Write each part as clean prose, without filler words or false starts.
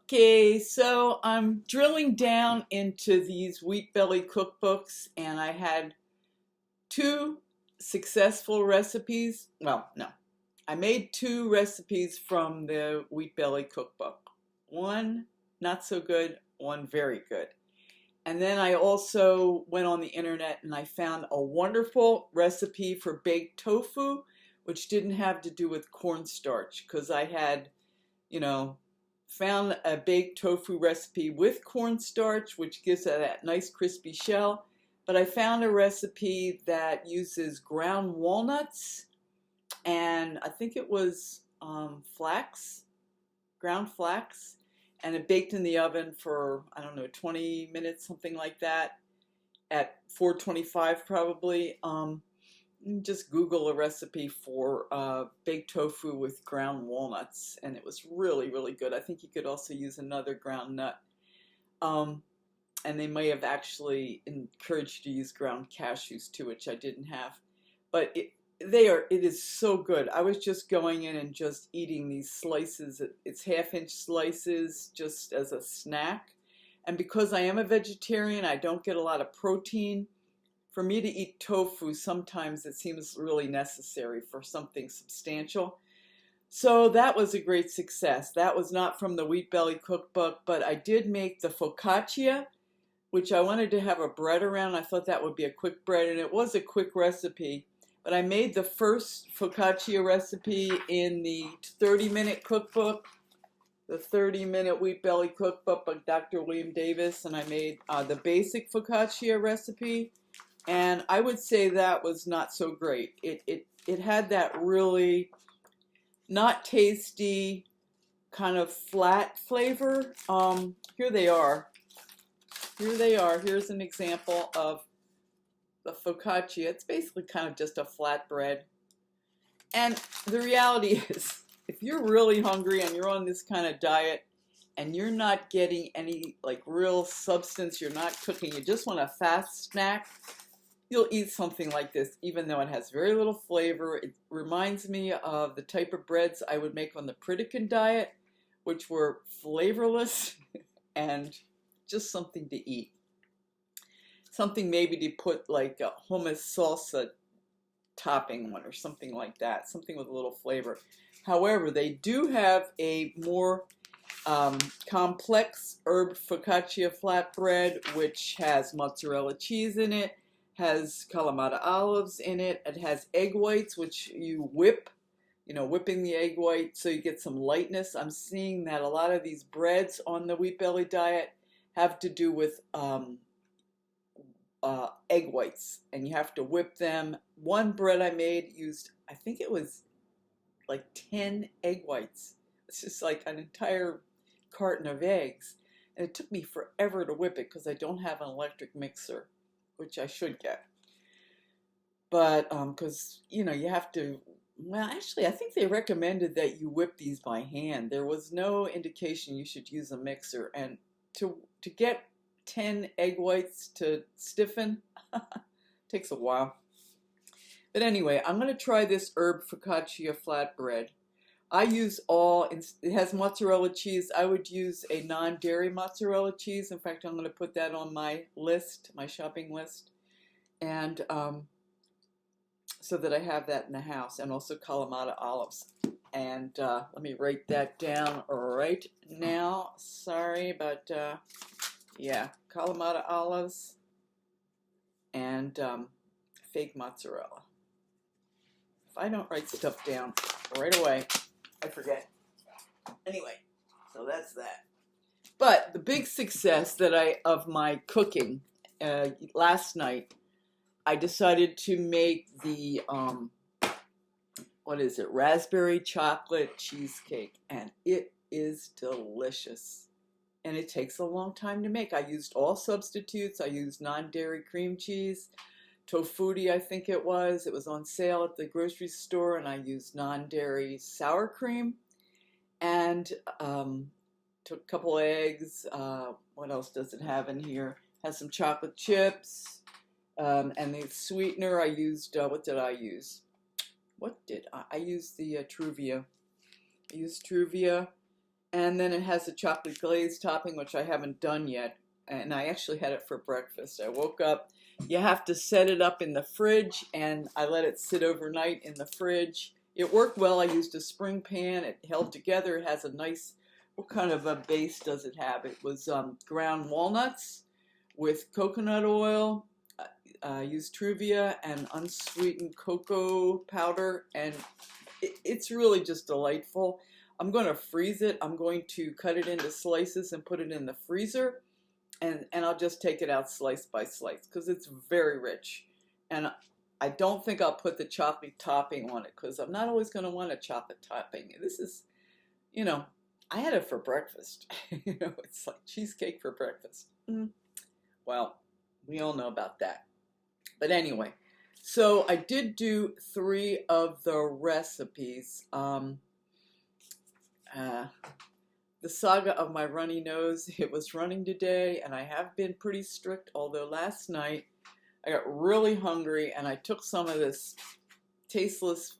Okay, so I'm drilling down into these wheat belly cookbooks, and I had two successful recipes. Well, no, I made two recipes from the wheat belly cookbook. One not so good, one very good. And then I also went on the internet and I found a wonderful recipe for baked tofu, which didn't have to do with cornstarch because I had, you know, found a baked tofu recipe with cornstarch, which gives it that nice crispy shell. But I found a recipe that uses ground walnuts and I think it was flax, ground flax, and it baked in the oven for, I don't know, 20 minutes, something like that, at 425 probably. Just Google a recipe for baked tofu with ground walnuts, and it was really, really good. I think you could also use another ground nut. Um, and they may have actually encouraged you to use ground cashews too, which I didn't have. But it is so good. I was just going in and just eating these slices. It's half-inch slices just as a snack. And because I am a vegetarian, I don't get a lot of protein. For me to eat tofu, sometimes it seems really necessary for something substantial. So that was a great success. That was not from the Wheat Belly cookbook, but I did make the focaccia, which I wanted to have a bread around. I thought that would be a quick bread, and it was a quick recipe. But I made the first focaccia recipe in the 30-minute cookbook, the 30-minute Wheat Belly cookbook by Dr. William Davis, and I made the basic focaccia recipe. And I would say that was not so great. It had that really not tasty, kind of flat flavor. Here they are. Here they are. Here's an example of the focaccia. It's basically kind of just a flat bread. And the reality is, if you're really hungry and you're on this kind of diet and you're not getting any like real substance, you're not cooking, you just want a fast snack, you'll eat something like this, even though it has very little flavor. It reminds me of the type of breads I would make on the Pritikin diet, which were flavorless and just something to eat. Something maybe to put like a hummus salsa topping on or something like that, something with a little flavor. However, they do have a more complex herb focaccia flatbread, which has mozzarella cheese in it, has Kalamata olives in it. It has egg whites, which you whip, whipping the egg white so you get some lightness. I'm seeing that a lot of these breads on the Wheat Belly diet have to do with egg whites, and you have to whip them. One bread I made used, I think it was like 10 egg whites. It's just like an entire carton of eggs. And it took me forever to whip it because I don't have an electric mixer, which I should get. But because, you have to, well, actually, I think they recommended that you whip these by hand. There was no indication you should use a mixer. And to get 10 egg whites to stiffen takes a while. But anyway, I'm going to try this herb focaccia flatbread. It has mozzarella cheese. I would use a non-dairy mozzarella cheese. In fact, I'm going to put that on my list, my shopping list. And so that I have that in the house, and also Kalamata olives. And let me write that down right now. Sorry, but yeah, Kalamata olives and fake mozzarella. If I don't write stuff down right away, I forget. Anyway, so that's that. But the big success of my cooking last night, I decided to make the raspberry chocolate cheesecake, and it is delicious. And it takes a long time to make. I used all substitutes. I used non-dairy cream cheese, tofuti, I think it was. It was on sale at the grocery store, and I used non-dairy sour cream. And took a couple eggs. What else does it have in here? Has some chocolate chips. And the sweetener I used, what did I use? I used the Truvia. I used Truvia, And then it has a chocolate glaze topping, which I haven't done yet. And I actually had it for breakfast. I woke up. You have to set it up in the fridge, and I let it sit overnight in the fridge. It worked well. I used a spring pan. It held together. It has a nice, what kind of a base does it have? It was ground walnuts with coconut oil. I used Truvia and unsweetened cocoa powder, and it's really just delightful. I'm going to freeze it. I'm going to cut it into slices and put it in the freezer, and I'll just take it out slice by slice because it's very rich. And I don't think I'll put the chocolate topping on it because I'm not always going to want a chocolate topping. This is, you know, I had it for breakfast. It's like cheesecake for breakfast. Well, we all know about that. But anyway, so I did do 3 of the recipes. The saga of my runny nose, it was running today, and I have been pretty strict, although last night I got really hungry, and I took some of this tasteless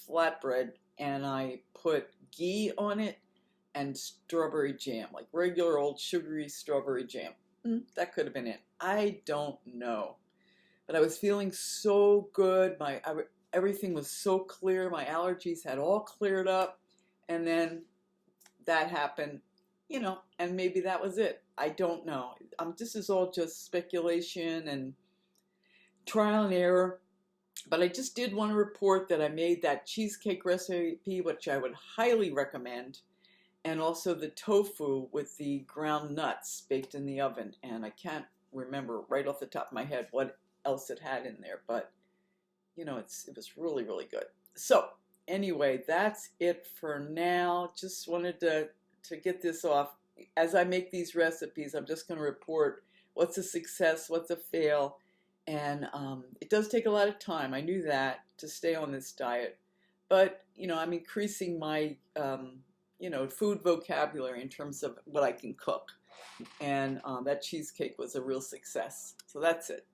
flatbread, and I put ghee on it and strawberry jam, like regular old sugary strawberry jam. That could have been it. I don't know. But I was feeling so good. Everything was so clear. My allergies had all cleared up. And then that happened, and maybe that was it. I don't know. This is all just speculation and trial and error. But I just did want to report that I made that cheesecake recipe, which I would highly recommend, and also the tofu with the ground nuts baked in the oven. And I can't remember right off the top of my head what else it had in there, but it was really, really good. So anyway, that's it for now. Just wanted to get this off. As I make these recipes, I'm just going to report what's a success, what's a fail, and it does take a lot of time. I knew that, to stay on this diet, but I'm increasing my food vocabulary in terms of what I can cook, and that cheesecake was a real success. So that's it.